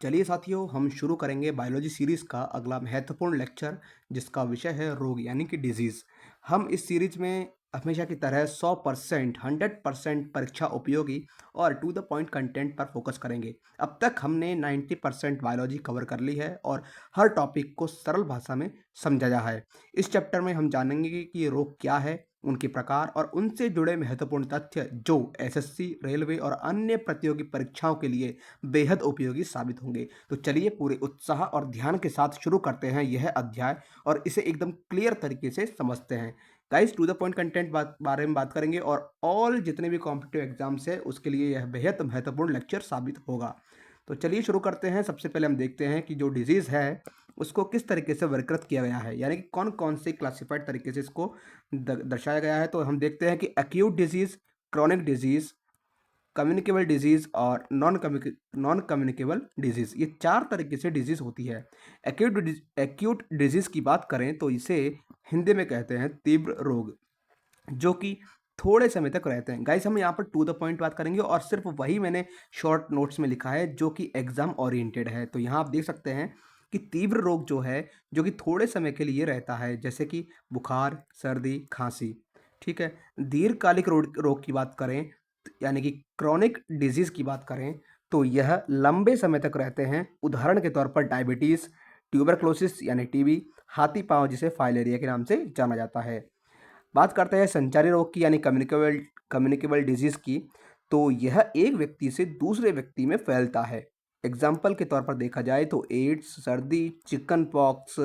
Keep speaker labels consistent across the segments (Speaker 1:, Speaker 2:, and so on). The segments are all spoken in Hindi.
Speaker 1: चलिए साथियों, हम शुरू करेंगे बायोलॉजी सीरीज़ का अगला महत्वपूर्ण लेक्चर, जिसका विषय है रोग यानी कि डिजीज़। हम इस सीरीज़ में हमेशा की तरह 100% 100% परीक्षा उपयोगी और टू द पॉइंट कंटेंट पर फोकस करेंगे। अब तक हमने 90% बायोलॉजी कवर कर ली है और हर टॉपिक को सरल भाषा में समझाया है। इस चैप्टर में हम जानेंगे कि ये रोग क्या है, उनके प्रकार और उनसे जुड़े महत्वपूर्ण तथ्य जो एसएससी, रेलवे और अन्य प्रतियोगी परीक्षाओं के लिए बेहद उपयोगी साबित होंगे। तो चलिए पूरे उत्साह और ध्यान के साथ शुरू करते हैं यह अध्याय और इसे एकदम क्लियर तरीके से समझते हैं। Guys, to the point content बारे में बात करेंगे और ऑल जितने भी कॉम्पिटिटिव एग्जाम्स है उसके लिए यह बेहद महत्वपूर्ण लेक्चर साबित होगा। तो चलिए शुरू करते हैं। सबसे पहले हम देखते हैं कि जो डिजीज़ है उसको किस तरीके से वर्गीकृत किया गया है, यानी कि कौन कौन से क्लासिफाइड तरीके से इसको दर्शाया गया है। तो हम देखते हैं कि acute disease, chronic disease, communicable disease और नॉन कम्युनिकेबल डिजीज़, ये 4 तरीके से डिजीज़ होती है। एक्यूट डिजीज़ की बात करें तो इसे हिंदी में कहते हैं तीव्र रोग, जो कि थोड़े समय तक रहते हैं। गाइस, हम यहाँ पर टू द पॉइंट बात करेंगे और सिर्फ वही मैंने शॉर्ट नोट्स में लिखा है जो कि एग्ज़ाम ओरिएंटेड है। तो यहाँ आप देख सकते हैं कि तीव्र रोग जो है, जो कि थोड़े समय के लिए रहता है, जैसे कि बुखार, सर्दी, खाँसी, ठीक है। दीर्घकालिक रोग रोग की बात करें, यानी कि क्रॉनिक डिजीज़ की बात करें, तो यह लंबे समय तक रहते हैं। उदाहरण के तौर पर डायबिटीज़, ट्यूबरक्लोसिस यानी टीबी, हाथी पाँव जिसे फाइलेरिया के नाम से जाना जाता है। बात करते हैं संचारी रोग की यानी कम्युनिकेबल कम्युनिकेबल डिजीज़ की, तो यह एक व्यक्ति से दूसरे व्यक्ति में फैलता है। एग्जाम्पल के तौर पर देखा जाए तो एड्स, सर्दी, चिकन पॉक्स,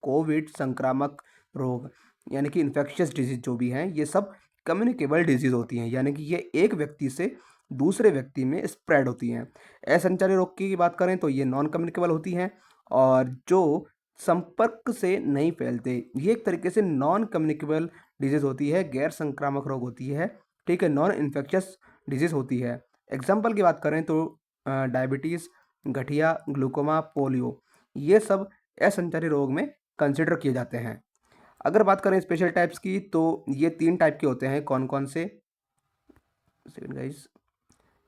Speaker 1: कोविड, संक्रामक रोग यानी कि इन्फेक्शियस डिजीज जो भी हैं, ये सब कम्युनिकेबल डिजीज़ होती हैं, यानी कि ये एक व्यक्ति से दूसरे व्यक्ति में स्प्रेड होती हैं। असंचारी रोग की बात करें तो ये नॉन कम्युनिकेबल होती हैं और जो संपर्क से नहीं फैलते, ये एक तरीके से नॉन कम्युनिकेबल डिजीज़ होती है, गैर संक्रामक रोग होती है, ठीक है, नॉन इन्फेक्शियस डिजीज़ होती है। एग्जाम्पल की बात करें तो डायबिटीज़, गठिया, ग्लूकोमा, पोलियो, ये सब असंचारी रोग में कंसिडर किए जाते हैं। अगर बात करें स्पेशल टाइप्स की तो ये 3 टाइप के होते हैं। कौन-कौन से? सेकंड गाइस,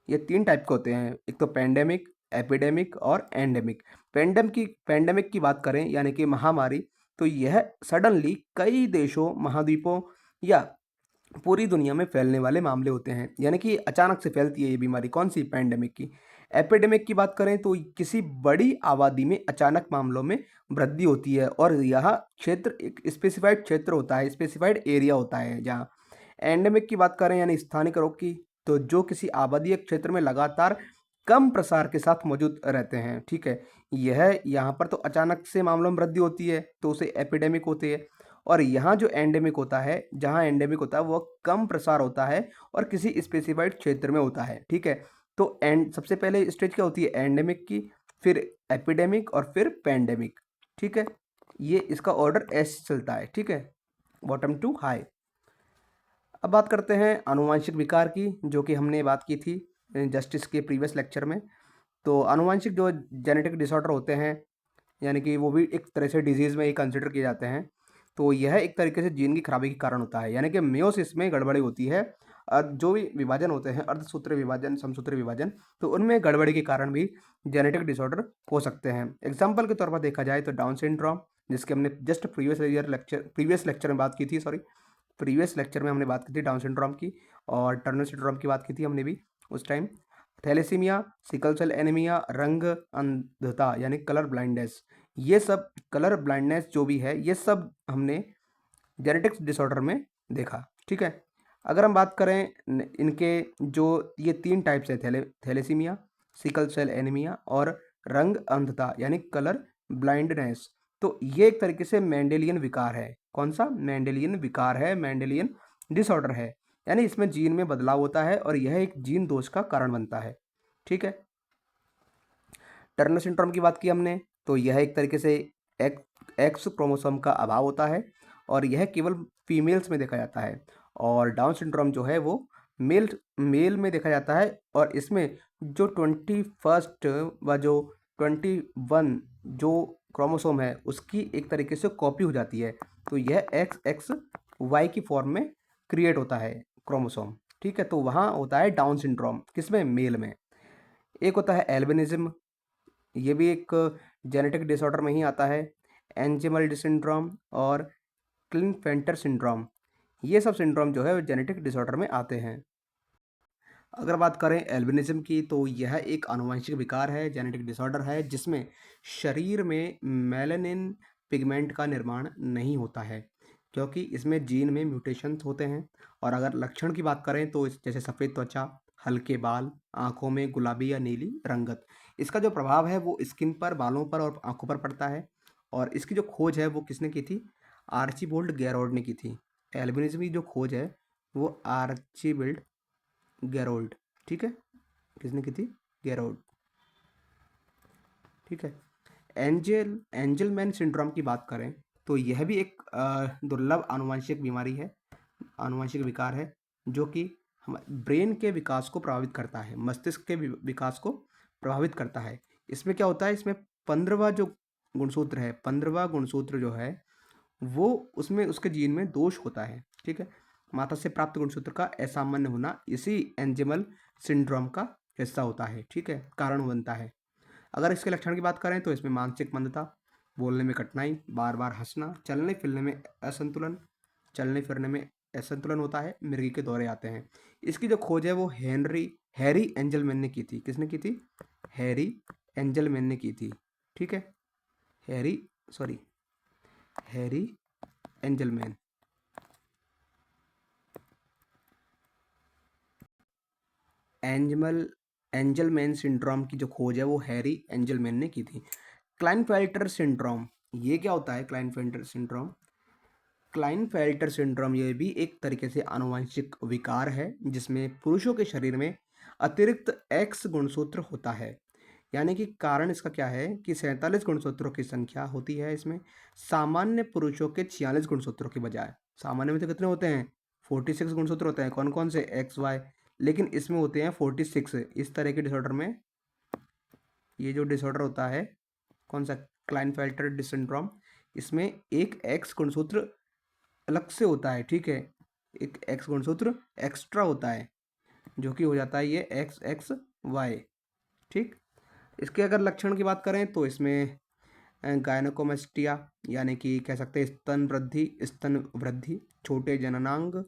Speaker 1: ये 3 टाइप के होते हैं। एक तो पैंडेमिक, एपिडेमिक और एंडेमिक। पैंडेमिक की बात करें यानी कि महामारी, तो यह सडनली कई देशों, महाद्वीपों या पूरी दुनिया में फैलने वाले मामले होते हैं, यानी कि अचानक से फैलती है ये बीमारी। कौन सी? पैंडेमिक की। एपिडेमिक की बात करें तो किसी बड़ी आबादी में अचानक मामलों में वृद्धि होती है और यह क्षेत्र एक स्पेसिफाइड क्षेत्र होता है, स्पेसिफाइड एरिया होता है जहाँ। एंडेमिक की बात करें यानी स्थानिक रोग की, तो जो किसी आबादी क्षेत्र में लगातार कम प्रसार के साथ मौजूद रहते हैं, ठीक है। यह यहाँ पर तो अचानक से मामलों में वृद्धि होती है तो उसे एपिडेमिक होती है। और यहाँ जो एंडेमिक होता है, जहाँ एंडेमिक होता है वह कम प्रसार होता है और किसी स्पेसिफाइड क्षेत्र में होता है, ठीक है। तो एंड सबसे पहले स्टेज क्या होती है? एंडेमिक की, फिर एपिडेमिक और फिर पैंडेमिक, ठीक है। ये इसका ऑर्डर ऐसे चलता है, ठीक है, बॉटम टू हाई। अब बात करते हैं आनुवांशिक विकार की, जो कि हमने बात की थी जस्टिस के प्रीवियस लेक्चर में। तो आनुवांशिक जो जेनेटिक डिसऑर्डर होते हैं, यानी कि वो भी एक तरह से डिजीज़ में ही कंसिडर किए जाते हैं। तो यह एक तरीके से जीन की खराबी के कारण होता है, यानी कि मेयोसिस में गड़बड़ी होती है। जो भी विभाजन होते हैं, अर्धसूत्रीय विभाजन, समसूत्रीय विभाजन, तो उनमें गड़बड़ी के कारण भी जेनेटिक डिसऑर्डर हो सकते हैं। एग्जाम्पल के तौर पर देखा जाए तो डाउन सिंड्रोम, जिसके हमने जस्ट प्रीवियस लेक्चर में बात की थी, सॉरी, प्रीवियस लेक्चर में हमने बात की थी डाउन सिंड्रोम की, और टर्नर सिंड्रोम की बात की थी हमने भी उस time. Thalassaemia, sickle cell anaemia, रंग अंधता यानी कलर ब्लाइंडनेस, ये सब कलर ब्लाइंडनेस जो भी है, ये सब हमने जेनेटिक्स डिसऑर्डर में देखा, ठीक है। अगर हम बात करें इनके जो ये 3 टाइप्स है, थैलेसीमिया, सिकल सेल एनीमिया और रंग अंधता यानी कलर ब्लाइंडनेस, तो ये एक तरीके से मेंडेलियन विकार है। कौन सा? मेंडेलियन विकार है, मेंडेलियन डिसऑर्डर है, यानी इसमें जीन में बदलाव होता है और यह एक जीन दोष का कारण बनता है, ठीक है। टर्नर सिंड्रोम की बात की हमने, तो यह एक तरीके से एक्स क्रोमोसोम का अभाव होता है और यह केवल फीमेल्स में देखा जाता है। और डाउन सिंड्रोम जो है वो मेल में देखा जाता है और इसमें जो 21st व जो 21 जो क्रोमोसोम है उसकी एक तरीके से कॉपी हो जाती है, तो यह एक्स एक्स वाई की फॉर्म में क्रिएट होता है क्रोमोसोम, ठीक है। तो वहाँ होता है डाउन सिंड्रोम, किसमें? मेल में। एक होता है एल्बिनिज़्म, ये भी एक जेनेटिक डिसऑर्डर में ही आता है। एंजेमल सिंड्रोम और क्लिनफेल्टर सिंड्रोम, ये सब सिंड्रोम जो है वो जेनेटिक डिसऑर्डर में आते हैं। अगर बात करें एल्बिनिज़म की, तो यह एक आनुवंशिक विकार है, जेनेटिक डिसऑर्डर है, जिसमें शरीर में मेलानिन पिगमेंट का निर्माण नहीं होता है, क्योंकि इसमें जीन में म्यूटेशंस होते हैं। और अगर लक्षण की बात करें तो जैसे सफ़ेद त्वचा, हल्के बाल, आंखों में गुलाबी या नीली रंगत। इसका जो प्रभाव है वो स्किन पर, बालों पर और आंखों पर पड़ता है। और इसकी जो खोज है वो किसने की थी? आर्चीबोल्ड गैरोल्ड ने की थी। एल्बिनिज़म की जो खोज है वो आर्चीबिल्ड गैरोल्ड, ठीक है, किसने की थी? गैरोल्ड, ठीक है। एंजलमैन सिंड्रोम की बात करें तो यह भी एक दुर्लभ आनुवंशिक बीमारी है, आनुवंशिक विकार है, जो कि हम ब्रेन के विकास को प्रभावित करता है, मस्तिष्क के विकास को प्रभावित करता है। इसमें क्या होता है? इसमें 15वां जो गुणसूत्र है, 15वां गुणसूत्र जो है वो, उसमें उसके जीन में दोष होता है, ठीक है। माता से प्राप्त गुणसूत्र का असामान्य होना इसी एंजिमल सिंड्रोम का हिस्सा होता है, ठीक है, कारण बनता है। अगर इसके लक्षण की बात करें तो इसमें मानसिक मंदता, बोलने में कठिनाई, बार बार हंसना, चलने फिरने में असंतुलन, चलने फिरने में असंतुलन होता है, मिर्गी के दौरे आते हैं। इसकी जो खोज है वो हैरी एंजलमैन ने की थी। किसने की थी? हैरी एंजलमैन ने की थी, ठीक है। Harry sorry Harry Angelman. एंजमल एंजलमैन सिंड्रोम की जो खोज है वो हैरी एंजलमैन ने की थी। क्लाइनफेल्टर सिंड्रोम, ये क्या होता है? क्लाइनफेल्टर सिंड्रोम, क्लाइनफेल्टर सिंड्रोम ये भी एक तरीके से आनुवंशिक विकार है, जिसमें पुरुषों के शरीर में अतिरिक्त एक्स गुणसूत्र होता है। यानी कि कारण इसका क्या है कि 47 गुणसूत्रों की संख्या होती है इसमें, सामान्य पुरुषों के 46 गुणसूत्रों के बजाय। सामान्य में तो कितने होते हैं? 46 गुणसूत्र होते हैं। कौन कौन से? X Y. लेकिन इसमें होते हैं 46। इस तरह के डिसऑर्डर में, ये जो डिसऑर्डर होता है, कौन सा? क्लाइनफेल्टर सिंड्रोम, इसमें एक एक्स गुणसूत्र अलग से होता है, ठीक है, एक एक्स गुणसूत्र एक्स्ट्रा होता है, जो कि हो जाता है ये एक्स एक्स वाई, ठीक। इसके अगर लक्षण की बात करें तो इसमें गायनोकोमेस्टिया, यानी कि कह सकते हैं स्तन वृद्धि, छोटे जननांग,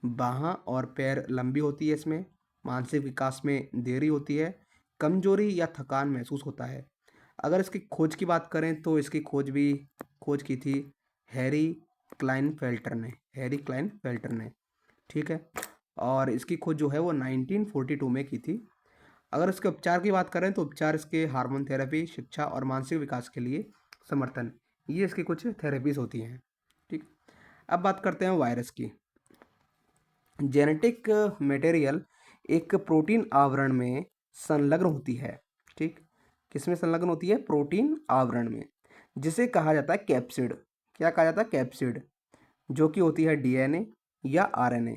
Speaker 1: बाहाँ और पैर लंबी होती है इसमें, मानसिक विकास में देरी होती है, कमजोरी या थकान महसूस होता है। अगर इसकी खोज की बात करें तो इसकी खोज की थी हैरी क्लाइनफेल्टर ने, ठीक है। और इसकी खोज जो है वो 1942 में की थी। अगर इसके उपचार की बात करें तो उपचार इसके हार्मोन थेरेपी, शिक्षा और मानसिक विकास के लिए समर्थन, ये इसकी कुछ थेरेपीज होती हैं, ठीक। अब बात करते हैं वायरस की। जेनेटिक मटेरियल एक प्रोटीन आवरण में संलग्न होती है, ठीक। किसमें संलग्न होती है? प्रोटीन आवरण में, जिसे कहा जाता है कैप्सिड। क्या कहा जाता है? कैप्सिड, जो कि होती है डीएनए या आरएनए।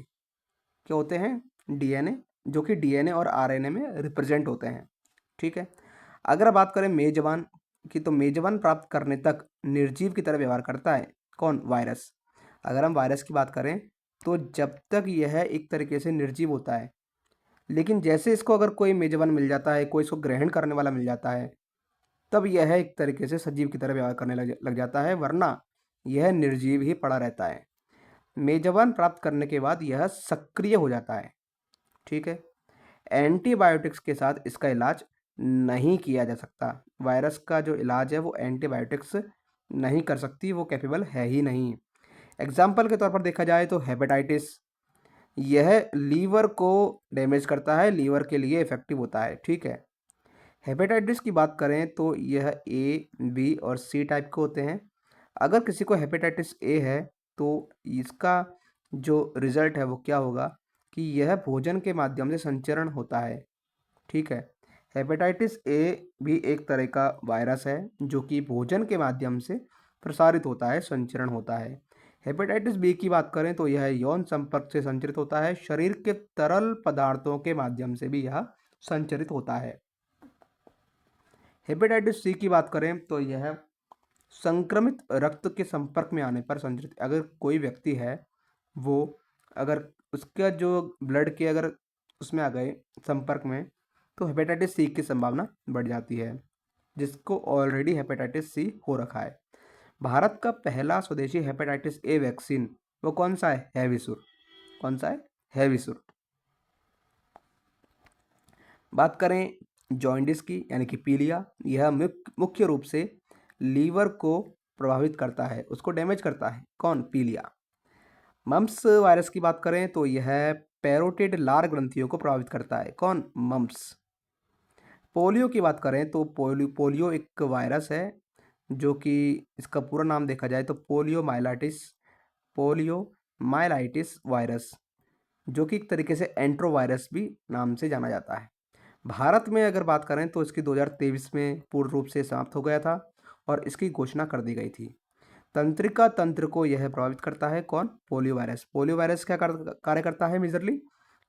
Speaker 1: क्या होते हैं? डीएनए, जो कि डीएनए और आरएनए में रिप्रेजेंट होते हैं, ठीक है। अगर आप बात करें मेजबान की, तो मेजबान प्राप्त करने तक निर्जीव की तरह व्यवहार करता है। कौन? वायरस। अगर हम वायरस की बात करें तो जब तक यह एक तरीके से निर्जीव होता है, लेकिन जैसे इसको अगर कोई मेजबान मिल जाता है, कोई इसको ग्रहण करने वाला मिल जाता है, तब यह एक तरीके से सजीव की तरह व्यवहार करने लग जाता है, वरना यह निर्जीव ही पड़ा रहता है। मेजबान प्राप्त करने के बाद यह सक्रिय हो जाता है, ठीक है। एंटीबायोटिक्स के साथ इसका इलाज नहीं किया जा सकता। वायरस का जो इलाज है वो एंटीबायोटिक्स नहीं कर सकती, वो कैपेबल है ही नहीं। एग्जाम्पल के तौर पर देखा जाए तो हेपेटाइटिस, यह लीवर को डैमेज करता है, लीवर के लिए इफेक्टिव होता है, ठीक है। हेपेटाइटिस की बात करें तो यह ए, बी और सी टाइप के होते हैं। अगर किसी को हेपेटाइटिस ए है तो इसका जो रिजल्ट है वो क्या होगा कि यह भोजन के माध्यम से संचरण होता है, ठीक है। हेपेटाइटिस ए भी एक तरह का वायरस है जो कि भोजन के माध्यम से प्रसारित होता है, संचरण होता है। हेपेटाइटिस बी की बात करें तो यह यौन संपर्क से संचरित होता है, शरीर के तरल पदार्थों के माध्यम से भी यह संचरित होता है। हेपेटाइटिस सी की बात करें तो यह संक्रमित रक्त के संपर्क में आने पर संचरित, अगर कोई व्यक्ति है वो, अगर उसका जो ब्लड के अगर उसमें आ गए संपर्क में, तो हेपेटाइटिस सी की संभावना बढ़ जाती है, जिसको ऑलरेडी हेपेटाइटिस सी हो रखा है। भारत का पहला स्वदेशी हेपेटाइटिस ए वैक्सीन वो कौन सा है? हैविसुर। कौन सा है? हैविसुर। बात करें जॉइंडिस की यानी कि पीलिया, यह मुख्य रूप से लीवर को प्रभावित करता है, उसको डैमेज करता है। कौन? पीलिया। मम्प्स वायरस की बात करें तो यह पैरोटिड लार ग्रंथियों को प्रभावित करता है। कौन? मम्प्स। पोलियो की बात करें तो पोलियो एक वायरस है जो कि इसका पूरा नाम देखा जाए तो पोलियो माइलाइटिस वायरस, जो कि एक तरीके से एंट्रोवायरस भी नाम से जाना जाता है। भारत में अगर बात करें तो इसकी 2023 में पूर्ण रूप से समाप्त हो गया था और इसकी घोषणा कर दी गई थी। तंत्रिका तंत्र को यह प्रभावित करता है। कौन? Polio virus. पोलियो वायरस क्या कार्य करता है मेजरली?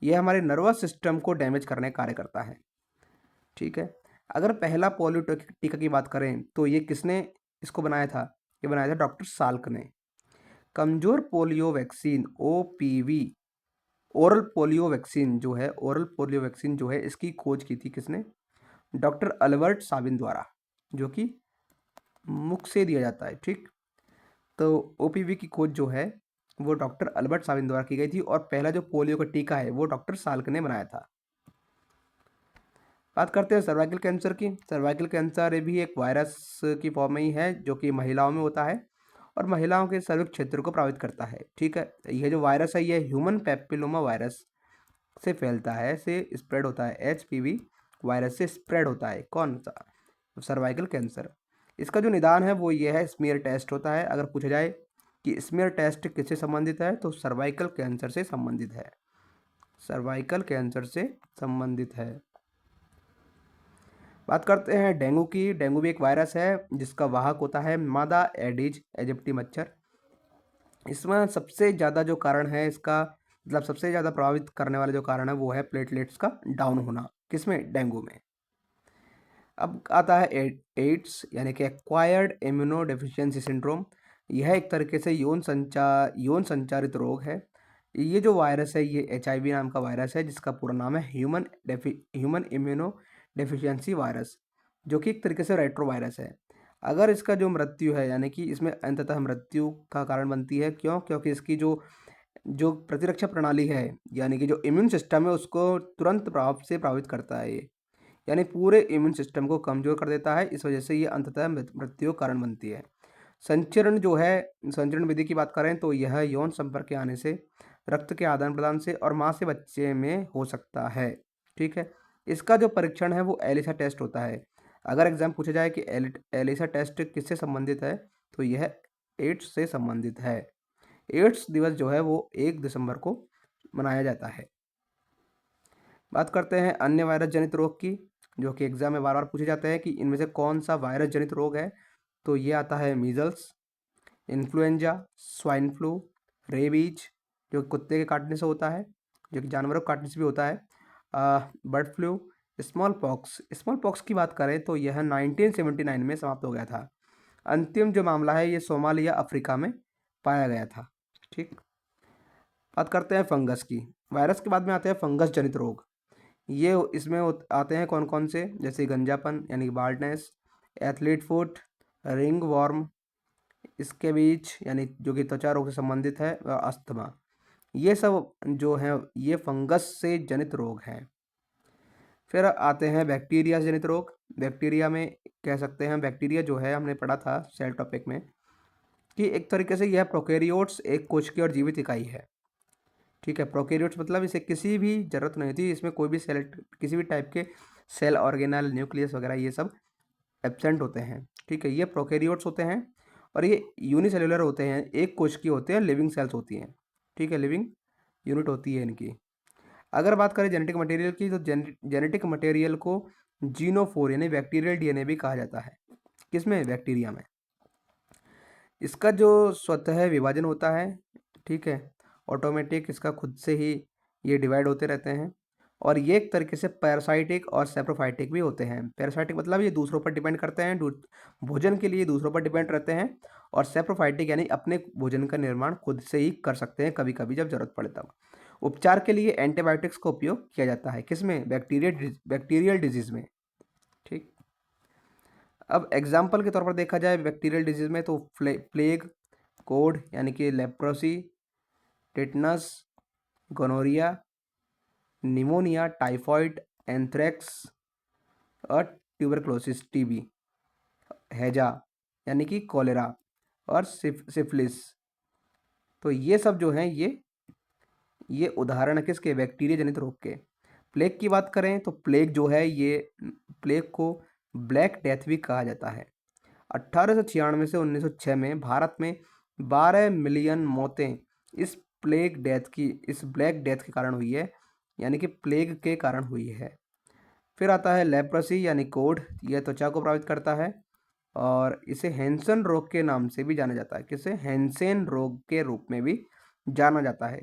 Speaker 1: यह हमारे नर्वस सिस्टम को डैमेज करने का कार्य करता है। ठीक है। अगर पहला पोलियो टीका की बात करें तो ये किसने इसको बनाया था? ये बनाया था डॉक्टर साल्क ने। कमजोर polio vaccine OPV, oral polio vaccine जो है इसकी खोज की थी किसने? डॉक्टर अल्बर्ट साबिन द्वारा, जो कि मुख से दिया जाता है। ठीक, तो ओपीवी की खोज जो है वो डॉक्टर अल्बर्ट साबिन द्वारा की गई थी और पहला जो पोलियो का टीका है वो डॉक्टर साल्क ने बनाया था। बात करते हैं सर्वाइकल कैंसर की। सर्वाइकल कैंसर ये भी एक वायरस की फॉर्म में ही है जो कि महिलाओं में होता है और महिलाओं के सर्विक्स क्षेत्र को प्रभावित करता है। ठीक है, यह जो वायरस है ये ह्यूमन पैपिलोमा वायरस से फैलता है, से स्प्रेड होता है। एचपीवी वायरस से स्प्रेड होता है। कौन सा? Cervical cancer. इसका जो निदान है वो ये है, स्मीयर टेस्ट होता है। अगर पूछा जाए कि स्मीयर टेस्ट किससे संबंधित है तो सर्वाइकल कैंसर से संबंधित है। सर्वाइकल कैंसर से संबंधित है। बात करते हैं डेंगू की। डेंगू भी एक वायरस है जिसका वाहक होता है मादा एडिज एजिप्टी मच्छर। इसमें सबसे ज़्यादा जो कारण है इसका, मतलब सबसे ज़्यादा प्रभावित करने वाला जो कारण है वो है प्लेटलेट्स का डाउन होना। किसमें? डेंगू में। अब आता है एड्स यानी कि एक्वायर्ड इम्यूनो डेफिशिएंसी सिंड्रोम। यह एक तरीके से यौन संचारित रोग है। ये जो वायरस है ये एचआईवी नाम का वायरस है जिसका पूरा नाम है ह्यूमन इम्यूनो डेफिशिएंसी वायरस, जो कि एक तरीके से रेट्रो वायरस है। अगर इसका जो मृत्यु है यानी कि इसमें अंततः मृत्यु का कारण बनती है। क्यों? क्योंकि इसकी जो जो प्रतिरक्षा प्रणाली है यानी कि जो इम्यून सिस्टम है उसको तुरंत प्रभाव से प्रभावित करता है ये, यानी पूरे इम्यून सिस्टम को कमज़ोर कर देता है। इस वजह से ये अंततः मृत्यु का कारण बनती है। संचरण जो है, संचरण विधि की बात करें तो यह यौन संपर्क के आने से, रक्त के आदान प्रदान से और माँ से बच्चे में हो सकता है। ठीक है, इसका जो परीक्षण है वो एलिसा टेस्ट होता है। अगर एग्जाम पूछा जाए कि एलिसा टेस्ट किससे संबंधित है तो यह एड्स से संबंधित है। एड्स दिवस जो है वो 1 दिसंबर को मनाया जाता है। बात करते हैं अन्य वायरस जनित रोग की, जो कि एग्जाम में बार बार पूछे जाते हैं कि इनमें से कौन सा वायरस जनित रोग है। तो ये आता है measles, influenza, swine flu, rabies जो कुत्ते के काटने से होता है, जो कि जानवरों के काटने से भी होता है, बर्ड फ्लू, स्मॉल पॉक्स की बात करें तो यह 1979 में समाप्त हो गया था। अंतिम जो मामला है ये सोमालिया अफ्रीका में पाया गया था। ठीक, बात करते हैं फंगस की। वायरस के बाद में आते हैं फंगस जनित रोग। ये इसमें आते हैं कौन कौन से, जैसे गंजापन यानी कि baldness, athlete foot, ringworm, इसके बीच यानी जो कि त्वचा रोग से संबंधित है, अस्थमा। ये सब जो है ये फंगस से जनित रोग हैं। फिर आते हैं बैक्टीरिया से जनित रोग। बैक्टीरिया में कह सकते हैं, बैक्टीरिया जो है हमने पढ़ा था सेल टॉपिक में कि एक तरीके से यह प्रोकैरियोट्स एक कोशिकीय और जीवित इकाई है। ठीक है, प्रोकैरियोट्स मतलब इसे किसी भी जरूरत नहीं थी, इसमें कोई भी सेल, किसी भी टाइप के सेल ऑर्गेनल, न्यूक्लियस वगैरह ये सब एब्सेंट होते हैं। ठीक है, ये प्रोकैरियोट्स होते हैं और ये यूनिसेल्युलर होते हैं, एक कोशिकीय होते हैं, लिविंग सेल्स होती हैं। ठीक है, लिविंग यूनिट होती है इनकी। अगर बात करें जेनेटिक मटेरियल की तो जेनेटिक मटेरियल को जीनोफोर यानी बैक्टीरियल डीएनए भी कहा जाता है। किसमें? बैक्टीरिया में। इसका जो स्वतः विभाजन होता है, ठीक है, ऑटोमेटिक, इसका खुद से ही ये डिवाइड होते रहते हैं और ये एक तरीके से पैरासाइटिक और सेप्रोफाइटिक भी होते हैं। पैरासाइटिक मतलब ये दूसरों पर डिपेंड करते हैं, भोजन के लिए दूसरों पर डिपेंड रहते हैं, और सेप्रोफाइटिक यानी अपने भोजन का निर्माण खुद से ही कर सकते हैं कभी कभी जब जरूरत पड़े तब। उपचार के लिए एंटीबायोटिक्स का उपयोग किया जाता है, किसमें? बैक्टीरियल डिजीज में। ठीक। अब एग्जाम्पल के तौर पर देखा जाए बैक्टीरियल डिजीज में तो प्लेग, कोड यानी कि leprosy, tetanus, gonorrhoea, pneumonia, typhoid, anthrax और ट्यूबरक्लोसिस टीबी, हैजा यानी कि कॉलेरा और सिफिलिस। तो ये सब जो हैं ये उदाहरण है किसके? बैक्टीरिया जनित रोग के। प्लेग की बात करें तो प्लेग जो है ये प्लेग को ब्लैक डेथ भी कहा जाता है। 1896 से 1906 में भारत में 12 मिलियन मौतें इस ब्लैक डेथ के कारण हुई है, यानी कि प्लेग के कारण हुई है। फिर आता है लेप्रोसी यानी कोढ़, यह त्वचा को प्रभावित करता है और इसे हैंसन रोग के नाम से भी जाना जाता है। किसे? हैंसेन रोग के रूप में भी जाना जाता है।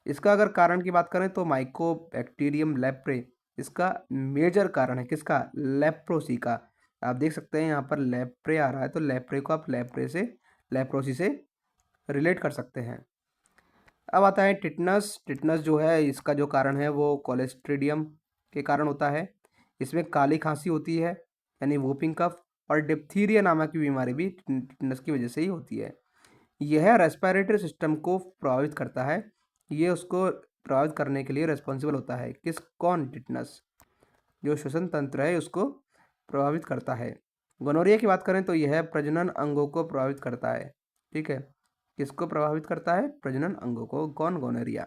Speaker 1: इसका अगर कारण की बात करें तो माइकोबैक्टीरियम लेप्रे इसका मेजर कारण है। किसका? लेप्रोसी का। आप देख सकते हैं यहाँ पर लेप्रे आ रहा है, तो लेप्रे को आप लेप्रोसी से रिलेट कर सकते हैं। अब आता है टिटनस। टिटनस जो है इसका जो कारण है वो कोलेस्ट्रीडियम के कारण होता है। इसमें काली खांसी होती है यानी वूपिंग कफ, और डिप्थीरिया नामक की बीमारी भी टिटनस की वजह से ही होती है। यह रेस्पिरेटरी सिस्टम को प्रभावित करता है। ये उसको प्रभावित करने के लिए रिस्पॉन्सिबल होता है। कौन? टिटनस। जो श्वसन तंत्र है उसको प्रभावित करता है। गोनोरिया की बात करें तो यह प्रजनन अंगों को प्रभावित करता है। ठीक है, किसको प्रभावित करता है? प्रजनन अंगों को। कौन? गोनोरिया।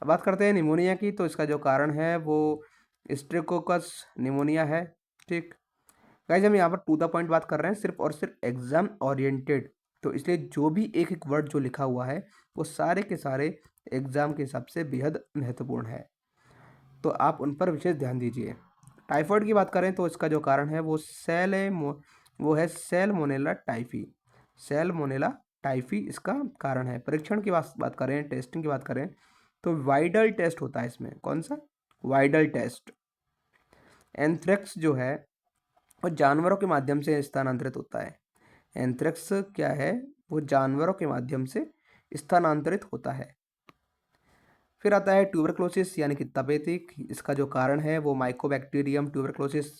Speaker 1: अब बात करते हैं निमोनिया की, तो इसका जो कारण है वो स्ट्रेप्टोकोकस निमोनिया है। ठीक। गाइस हम यहाँ पर टू द पॉइंट बात कर रहे हैं, सिर्फ और सिर्फ एग्जाम ओरिएंटेड, तो इसलिए जो भी एक एक वर्ड जो लिखा हुआ है वो सारे के सारे एग्जाम के हिसाब से बेहद महत्वपूर्ण है, तो आप उन पर विशेष ध्यान दीजिए। टाइफॉइड की बात करें तो इसका जो कारण है वो है सैल्मोनेला टाइफी। सैल्मोनेला टाइफी इसका कारण है। परीक्षण की बात करें, टेस्टिंग की बात करें तो वाइडल टेस्ट होता है इसमें। कौन सा? Widal test. एंथ्रेक्स जो है वो जानवरों के माध्यम से स्थानांतरित होता है। एंथ्रेक्स क्या है? वो जानवरों के माध्यम से स्थानांतरित होता है। फिर आता है ट्यूबरक्लोसिस यानी कि तपेदिक। इसका जो कारण है वो माइकोबैक्टीरियम ट्यूबरक्लोसिस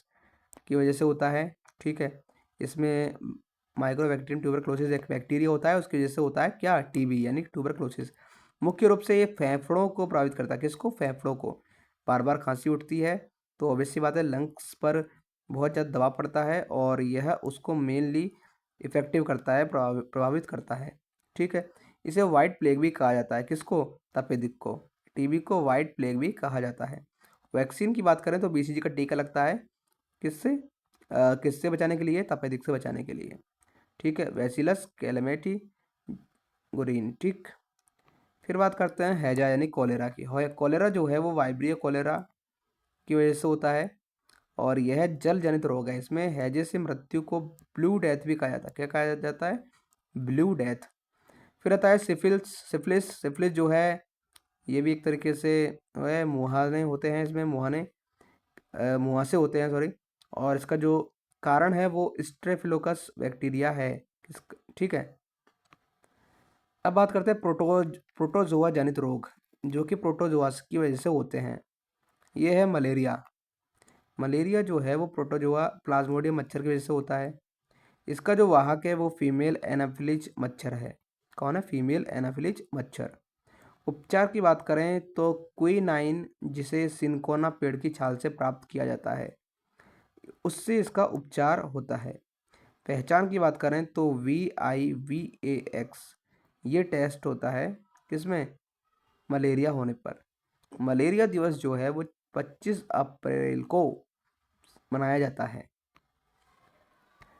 Speaker 1: की वजह से होता है। ठीक है, इसमें माइकोबैक्टीरियम ट्यूबरक्लोसिस एक बैक्टीरिया होता है, उसकी वजह से होता है क्या? टीबी यानी ट्यूबरक्लोसिस। मुख्य रूप से ये फेफड़ों को प्रभावित करता है। किसको? फेफड़ों को। बार बार खांसी उठती है तो ऑब्वियस सी बात है लंग्स पर बहुत ज़्यादा दबाव पड़ता है और यह उसको मेनली इफेक्टिव करता है, प्रभावित करता है। ठीक है, इसे वाइट प्लेग भी कहा जाता है। किसको? तपेदिक को। टीबी को वाइट प्लेग भी कहा जाता है। वैक्सीन की बात करें तो बीसीजी का टीका लगता है। किससे बचाने के लिए? तपेदिक से बचाने के लिए। ठीक है, बैसिलस कैलेमिटी गुरीन। ठीक। फिर बात करते हैं हैजा यानी कोलेरा की। कोलेरा जो है वो वाइब्रियो कोलेरा की वजह से होता है और यह जल जनित रोग है। इसमें हैजे से मृत्यु को ब्लू डेथ भी कहा जाता है। क्या कहा जाता है? Blue death. फिर आता है सिफिलिस। सिफिलिस जो है ये भी एक तरीके से वह मुहाने होते हैं, इसमें मुहासे होते हैं, सॉरी। और इसका जो कारण है वो स्ट्रेफिलोकस बैक्टीरिया है। ठीक है। अब बात करते हैं प्रोटोजोआ जनित रोग, जो कि प्रोटोजोआस की वजह से होते हैं। ये है मलेरिया। मलेरिया जो है वो प्रोटोजोआ प्लाज्मोडियम मच्छर की वजह से होता है। इसका जो वाहक है वो फीमेल एनाफिलिज मच्छर है। कौन है? फीमेल एनाफिलिज मच्छर। उपचार की बात करें तो क्विनाइन, जिसे सिनकोना पेड़ की छाल से प्राप्त किया जाता है, उससे इसका उपचार होता है। पहचान की बात करें तो VIVAX ये टेस्ट होता है। किसमें? मलेरिया होने पर। मलेरिया दिवस जो है वो 25 अप्रैल को मनाया जाता है।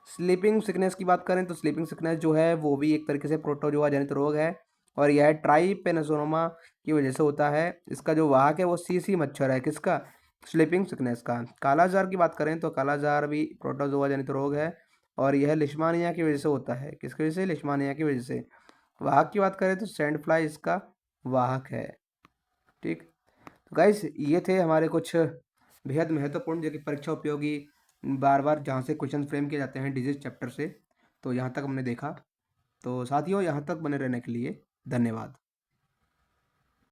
Speaker 1: स्लीपिंग सिकनेस की बात करें तो स्लीपिंग सिकनेस जो है वो भी एक तरीके से प्रोटोजोआ जनित रोग है और यह ट्राइपेनोसोमा की वजह से होता है। इसका जो वाहक है वो सीसी मच्छर है। किसका? स्लीपिंग सिकनेस का। कालाजार की बात करें तो कालाजार भी प्रोटोजोआ जनित रोग है और यह लिश्मानिया की वजह से होता है। किसकी वजह से? लिश्मानिया की वजह से। वाहक की बात करें तो सैंड फ्लाई इसका वाहक है। ठीक। तो गाइस ये थे हमारे कुछ बेहद महत्वपूर्ण जो कि परीक्षा उपयोगी बार बार जहाँ से क्वेश्चन फ्रेम किए जाते हैं डिजीज चैप्टर से, तो यहाँ तक हमने देखा। तो साथियों यहाँ तक बने रहने के लिए धन्यवाद।